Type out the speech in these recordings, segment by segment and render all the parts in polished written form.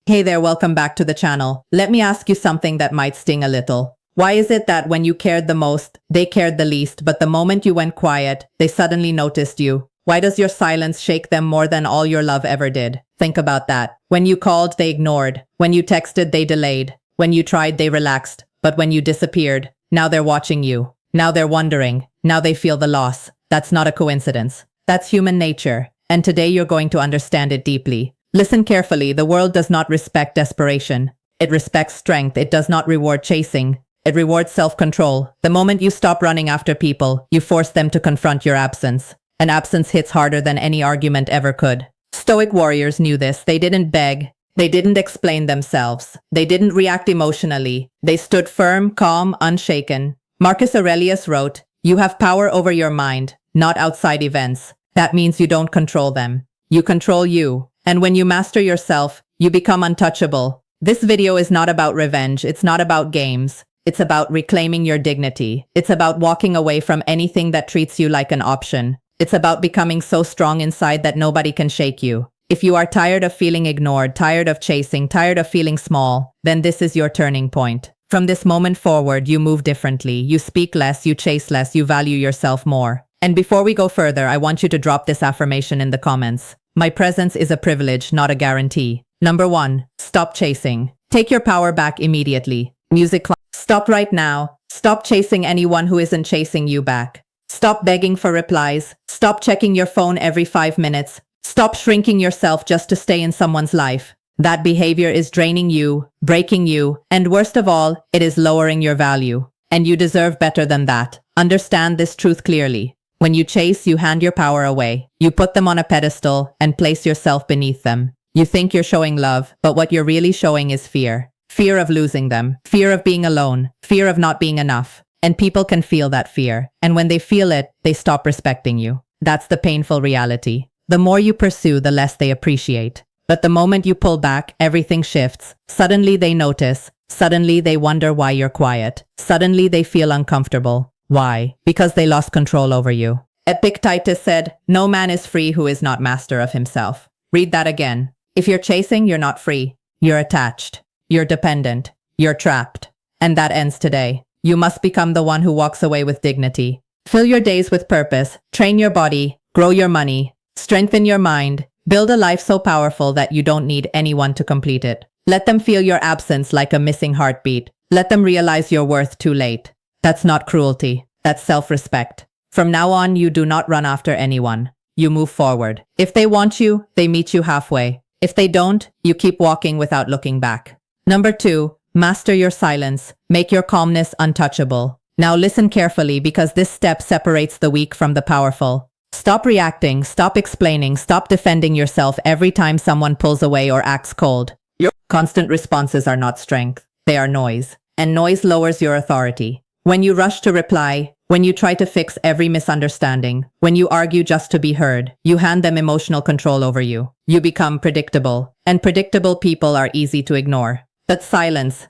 Hey there, welcome back to the channel. Let me ask you something that might sting a little. Why is it that when you cared the most, they cared the least, but the moment you went quiet, they suddenly noticed you? Why does your silence shake them more than all your love ever did? Think about that. When you called, they ignored. When you texted, they delayed. When you tried, they relaxed. But when you disappeared, now they're watching you. Now they're wondering. Now they feel the loss. That's not a coincidence. That's human nature. And today you're going to understand it deeply. Listen carefully, the world does not respect desperation. It respects strength. It does not reward chasing. It rewards self-control. The moment you stop running after people, you force them to confront your absence. And absence hits harder than any argument ever could. Stoic warriors knew this. They didn't beg. They didn't explain themselves. They didn't react emotionally. They stood firm, calm, unshaken. Marcus Aurelius wrote, "You have power over your mind, not outside events. That means you don't control them. You control you. And when you master yourself, you become untouchable." This video is not about revenge. It's not about games. It's about reclaiming your dignity. It's about walking away from anything that treats you like an option. It's about becoming so strong inside that nobody can shake you. If you are tired of feeling ignored, tired of chasing, tired of feeling small, then this is your turning point. From this moment forward, you move differently. You speak less, you chase less, you value yourself more. And before we go further, I want you to drop this affirmation in the comments. My presence is a privilege, not a guarantee. Number 1, stop chasing. Take your power back immediately. Stop right now. Stop chasing anyone who isn't chasing you back. Stop begging for replies. Stop checking your phone every 5 minutes. Stop shrinking yourself just to stay in someone's life. That behavior is draining you, breaking you, and worst of all, it is lowering your value. And you deserve better than that. Understand this truth clearly. When you chase, you hand your power away. You put them on a pedestal and place yourself beneath them. You think you're showing love, but what you're really showing is fear. Fear of losing them, fear of being alone, fear of not being enough. And people can feel that fear. And when they feel it, they stop respecting you. That's the painful reality. The more you pursue, the less they appreciate. But the moment you pull back, everything shifts. Suddenly they notice. Suddenly they wonder why you're quiet. Suddenly they feel uncomfortable. Why? Because they lost control over you. Epictetus said, "No man is free who is not master of himself." Read that again. If you're chasing, you're not free. You're attached. You're dependent. You're trapped. And that ends today. You must become the one who walks away with dignity. Fill your days with purpose. Train your body. Grow your money. Strengthen your mind. Build a life so powerful that you don't need anyone to complete it. Let them feel your absence like a missing heartbeat. Let them realize your worth too late. That's not cruelty. That's self-respect. From now on, you do not run after anyone. You move forward. If they want you, they meet you halfway. If they don't, you keep walking without looking back. Number 2, master your silence. Make your calmness untouchable. Now listen carefully because this step separates the weak from the powerful. Stop reacting, stop explaining, stop defending yourself every time someone pulls away or acts cold. Your constant responses are not strength. They are noise. And noise lowers your authority. When you rush to reply, when you try to fix every misunderstanding, when you argue just to be heard, you hand them emotional control over you. You become predictable. And predictable people are easy to ignore. But silence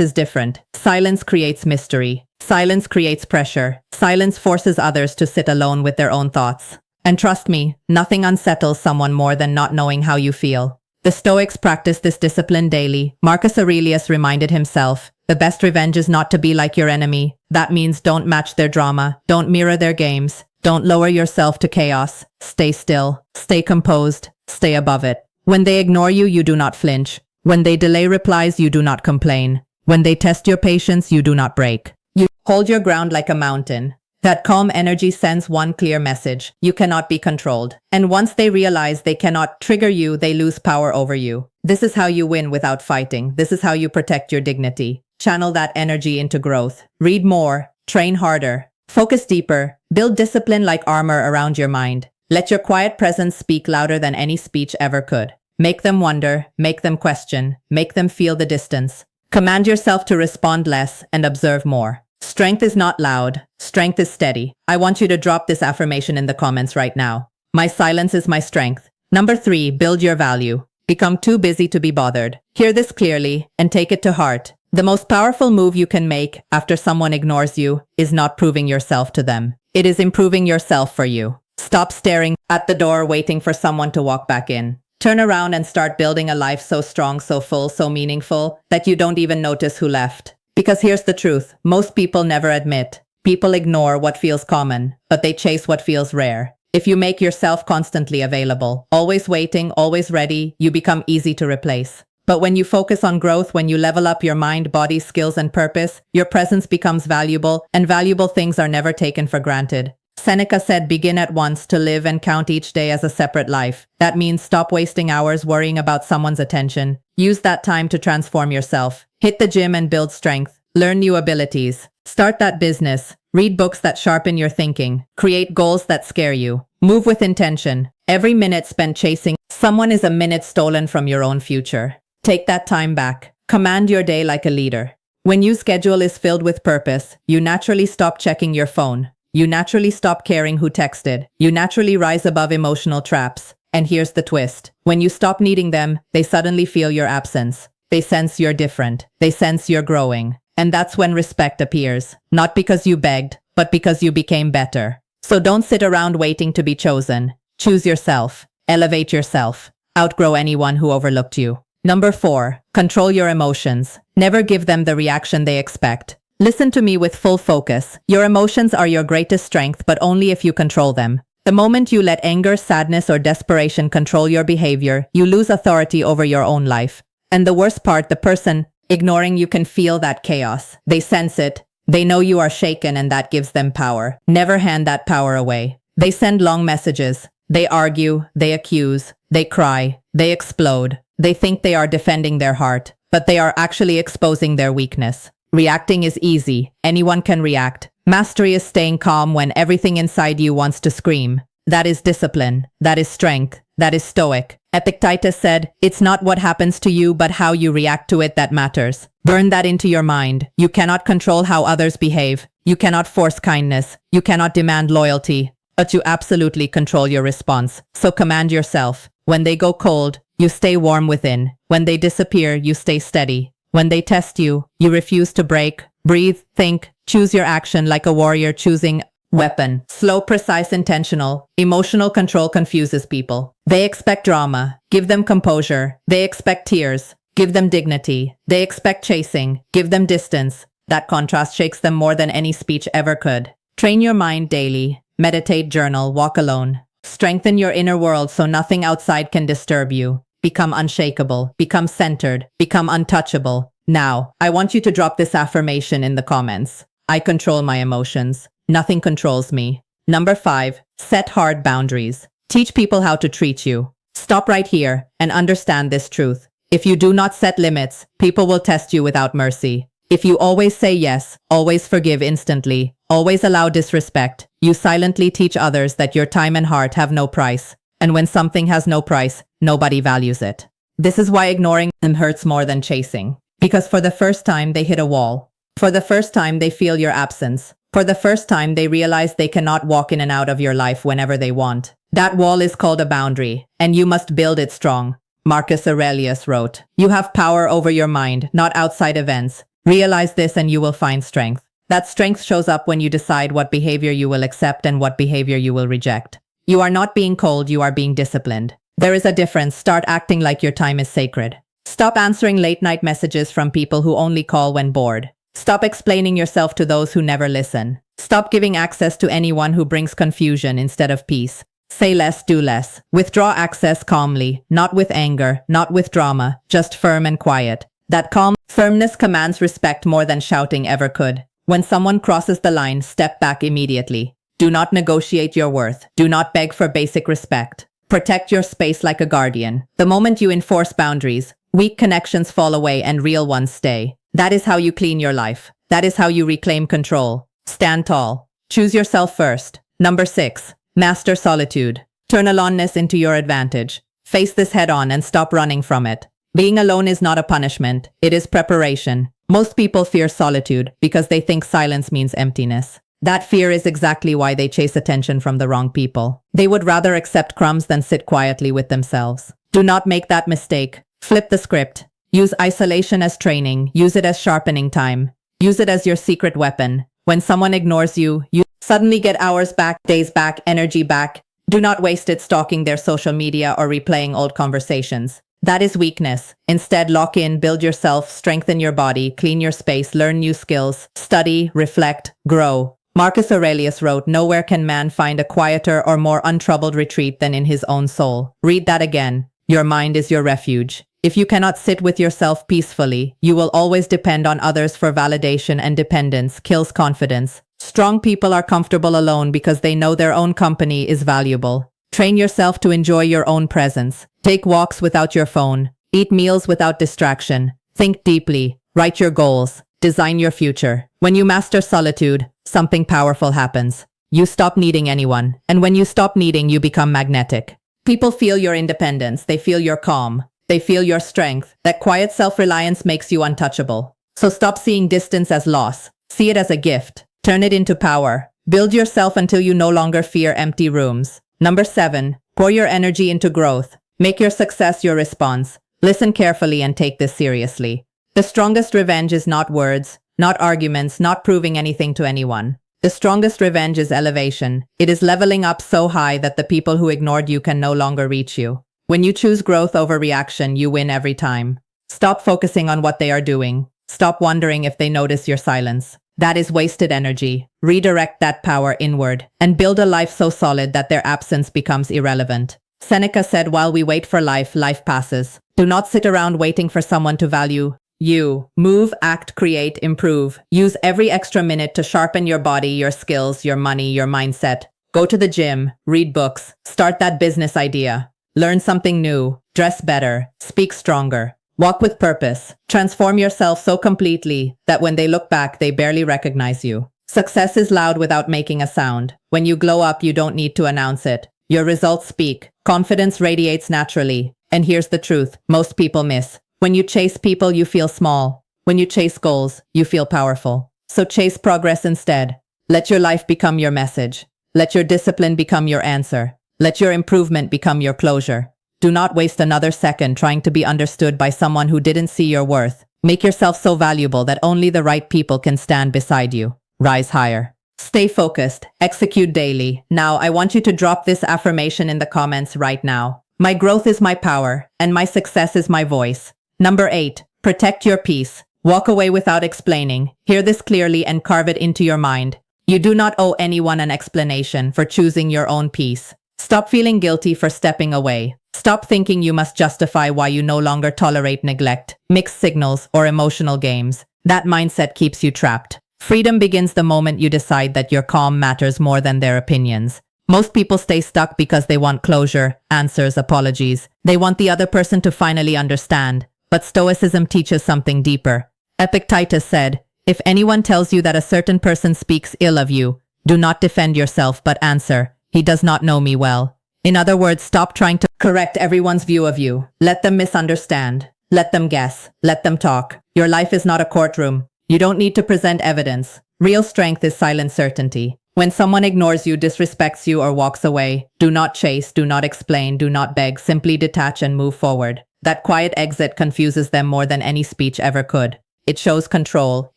is different. Silence creates mystery. Silence creates pressure. Silence forces others to sit alone with their own thoughts. And trust me, nothing unsettles someone more than not knowing how you feel. The Stoics practiced this discipline daily. Marcus Aurelius reminded himself, "The best revenge is not to be like your enemy." That means don't match their drama. Don't mirror their games. Don't lower yourself to chaos. Stay still. Stay composed. Stay above it. When they ignore you, you do not flinch. When they delay replies, you do not complain. When they test your patience, you do not break. You hold your ground like a mountain. That calm energy sends one clear message. You cannot be controlled. And once they realize they cannot trigger you, they lose power over you. This is how you win without fighting. This is how you protect your dignity. Channel that energy into growth. Read more. Train harder. Focus deeper. Build discipline like armor around your mind. Let your quiet presence speak louder than any speech ever could. Make them wonder. Make them question. Make them feel the distance. Command yourself to respond less and observe more. Strength is not loud. Strength is steady. I want you to drop this affirmation in the comments right now. My silence is my strength. Number 3, build your value. Become too busy to be bothered. Hear this clearly and take it to heart. The most powerful move you can make after someone ignores you is not proving yourself to them. It is improving yourself for you. Stop staring at the door waiting for someone to walk back in. Turn around and start building a life so strong, so full, so meaningful that you don't even notice who left. Because here's the truth, most people never admit. People ignore what feels common, but they chase what feels rare. If you make yourself constantly available, always waiting, always ready, you become easy to replace. But when you focus on growth, when you level up your mind, body, skills, and purpose, your presence becomes valuable, and valuable things are never taken for granted. Seneca said, begin at once to live and count each day as a separate life. That means stop wasting hours worrying about someone's attention. Use that time to transform yourself. Hit the gym and build strength. Learn new abilities. Start that business. Read books that sharpen your thinking. Create goals that scare you. Move with intention. Every minute spent chasing someone is a minute stolen from your own future. Take that time back. Command your day like a leader. When your schedule is filled with purpose, you naturally stop checking your phone. You naturally stop caring who texted. You naturally rise above emotional traps. And here's the twist. When you stop needing them, they suddenly feel your absence. They sense you're different. They sense you're growing. And that's when respect appears. Not because you begged, but because you became better. So don't sit around waiting to be chosen. Choose yourself. Elevate yourself. Outgrow anyone who overlooked you. Number 4, control your emotions. Never give them the reaction they expect. Listen to me with full focus. Your emotions are your greatest strength, but only if you control them. The moment you let anger, sadness, or desperation control your behavior, you lose authority over your own life. And the worst part, the person ignoring you can feel that chaos. They sense it. They know you are shaken, and that gives them power. Never hand that power away. They send long messages. They argue. They accuse. They cry. They explode. They think they are defending their heart, but they are actually exposing their weakness. Reacting is easy. Anyone can react. Mastery is staying calm when everything inside you wants to scream. That is discipline. That is strength. That is Stoic. Epictetus said, it's not what happens to you, but how you react to it that matters. Burn that into your mind. You cannot control how others behave. You cannot force kindness. You cannot demand loyalty. But you absolutely control your response. So command yourself. When they go cold, you stay warm within. When they disappear, you stay steady. When they test you, you refuse to break. Breathe, think, choose your action like a warrior choosing weapon. Slow, precise, intentional. Emotional control confuses people. They expect drama. Give them composure. They expect tears. Give them dignity. They expect chasing. Give them distance. That contrast shakes them more than any speech ever could. Train your mind daily. Meditate, journal, walk alone. Strengthen your inner world so nothing outside can disturb you. Become unshakable. Become centered. Become untouchable. Now, I want you to drop this affirmation in the comments. I control my emotions. Nothing controls me. Number 5, set hard boundaries. Teach people how to treat you. Stop right here and understand this truth. If you do not set limits, people will test you without mercy. If you always say yes, always forgive instantly, always allow disrespect, you silently teach others that your time and heart have no price. And when something has no price, nobody values it. This is why ignoring them hurts more than chasing. Because for the first time, they hit a wall. For the first time, they feel your absence. For the first time, they realize they cannot walk in and out of your life whenever they want. That wall is called a boundary, and you must build it strong. Marcus Aurelius wrote, "You have power over your mind, not outside events. Realize this and you will find strength." That strength shows up when you decide what behavior you will accept and what behavior you will reject. You are not being cold, you are being disciplined. There is a difference. Start acting like your time is sacred. Stop answering late-night messages from people who only call when bored. Stop explaining yourself to those who never listen. Stop giving access to anyone who brings confusion instead of peace. Say less, do less. Withdraw access calmly, not with anger, not with drama, just firm and quiet. That calm firmness commands respect more than shouting ever could. When someone crosses the line, step back immediately. Do not negotiate your worth. Do not beg for basic respect. Protect your space like a guardian. The moment you enforce boundaries, weak connections fall away and real ones stay. That is how you clean your life. That is how you reclaim control. Stand tall. Choose yourself first. Number 6. Master solitude. Turn aloneness into your advantage. Face this head on and stop running from it. Being alone is not a punishment. It is preparation. Most people fear solitude because they think silence means emptiness. That fear is exactly why they chase attention from the wrong people. They would rather accept crumbs than sit quietly with themselves. Do not make that mistake. Flip the script. Use isolation as training. Use it as sharpening time. Use it as your secret weapon. When someone ignores you, you suddenly get hours back, days back, energy back. Do not waste it stalking their social media or replaying old conversations. That is weakness. Instead, lock in, build yourself, strengthen your body, clean your space, learn new skills, study, reflect, grow. Marcus Aurelius wrote, "Nowhere can man find a quieter or more untroubled retreat than in his own soul." Read that again. Your mind is your refuge. If you cannot sit with yourself peacefully, you will always depend on others for validation, and dependence kills confidence. Strong people are comfortable alone because they know their own company is valuable. Train yourself to enjoy your own presence. Take walks without your phone. Eat meals without distraction. Think deeply. Write your goals. Design your future. When you master solitude, something powerful happens. You stop needing anyone. And when you stop needing, you become magnetic. People feel your independence. They feel your calm. They feel your strength. That quiet self-reliance makes you untouchable. So stop seeing distance as loss. See it as a gift. Turn it into power. Build yourself until you no longer fear empty rooms. Number 7. Pour your energy into growth. Make your success your response. Listen carefully and take this seriously. The strongest revenge is not words, not arguments, not proving anything to anyone. The strongest revenge is elevation. It is leveling up so high that the people who ignored you can no longer reach you. When you choose growth over reaction, you win every time. Stop focusing on what they are doing. Stop wondering if they notice your silence. That is wasted energy. Redirect that power inward and build a life so solid that their absence becomes irrelevant. Seneca said, "While we wait for life, life passes." Do not sit around waiting for someone to value you. Move, act, create, improve. Use every extra minute to sharpen your body, your skills, your money, your mindset. Go to the gym, read books, start that business idea. Learn something new, dress better, speak stronger. Walk with purpose. Transform yourself so completely that when they look back, they barely recognize you. Success is loud without making a sound. When you glow up, you don't need to announce it. Your results speak. Confidence radiates naturally. And here's the truth most people miss. When you chase people, you feel small. When you chase goals, you feel powerful. So chase progress instead. Let your life become your message. Let your discipline become your answer. Let your improvement become your closure. Do not waste another second trying to be understood by someone who didn't see your worth. Make yourself so valuable that only the right people can stand beside you. Rise higher. Stay focused. Execute daily. Now, I want you to drop this affirmation in the comments right now. My growth is my power, and my success is my voice. Number 8. Protect your peace. Walk away without explaining. Hear this clearly and carve it into your mind. You do not owe anyone an explanation for choosing your own peace. Stop feeling guilty for stepping away. Stop thinking you must justify why you no longer tolerate neglect, mixed signals, or emotional games. That mindset keeps you trapped. Freedom begins the moment you decide that your calm matters more than their opinions. Most people stay stuck because they want closure, answers, apologies. They want the other person to finally understand. But Stoicism teaches something deeper. Epictetus said, "If anyone tells you that a certain person speaks ill of you, do not defend yourself but answer, 'He does not know me well.'" In other words, stop trying to correct everyone's view of you. Let them misunderstand. Let them guess. Let them talk. Your life is not a courtroom. You don't need to present evidence. Real strength is silent certainty. When someone ignores you, disrespects you, or walks away, do not chase, do not explain, do not beg, simply detach and move forward. That quiet exit confuses them more than any speech ever could. It shows control.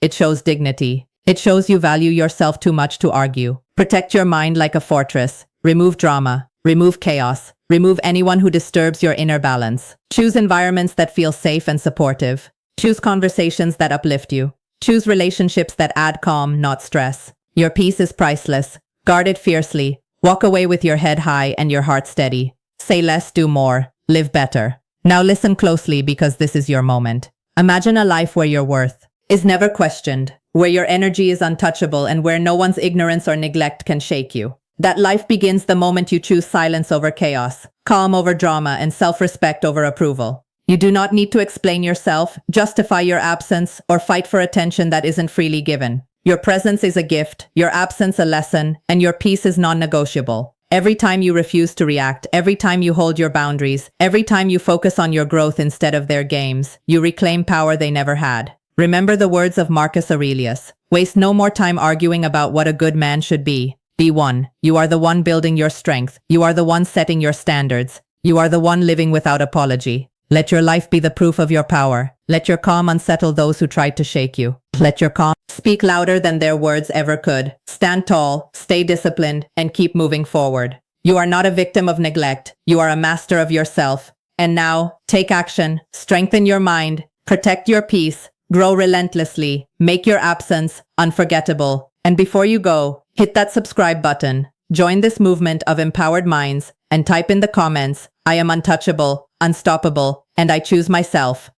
It shows dignity. It shows you value yourself too much to argue. Protect your mind like a fortress. Remove drama. Remove chaos. Remove anyone who disturbs your inner balance. Choose environments that feel safe and supportive. Choose conversations that uplift you. Choose relationships that add calm, not stress. Your peace is priceless. Guard it fiercely. Walk away with your head high and your heart steady. Say less, do more. Live better. Now listen closely because this is your moment. Imagine a life where your worth is never questioned, where your energy is untouchable, and where no one's ignorance or neglect can shake you. That life begins the moment you choose silence over chaos, calm over drama, and self-respect over approval. You do not need to explain yourself, justify your absence, or fight for attention that isn't freely given. Your presence is a gift, your absence a lesson, and your peace is non-negotiable. Every time you refuse to react, every time you hold your boundaries, every time you focus on your growth instead of their games, you reclaim power they never had. Remember the words of Marcus Aurelius. Waste no more time arguing about what a good man should be. Be one. You are the one building your strength. You are the one setting your standards. You are the one living without apology. Let your life be the proof of your power. Let your calm unsettle those who tried to shake you. Let your calm speak louder than their words ever could. Stand tall, stay disciplined, and keep moving forward. You are not a victim of neglect. You are a master of yourself. And now, take action, strengthen your mind, protect your peace, grow relentlessly, make your absence unforgettable. And before you go, hit that subscribe button, join this movement of empowered minds, and type in the comments, I am untouchable, unstoppable, and I choose myself.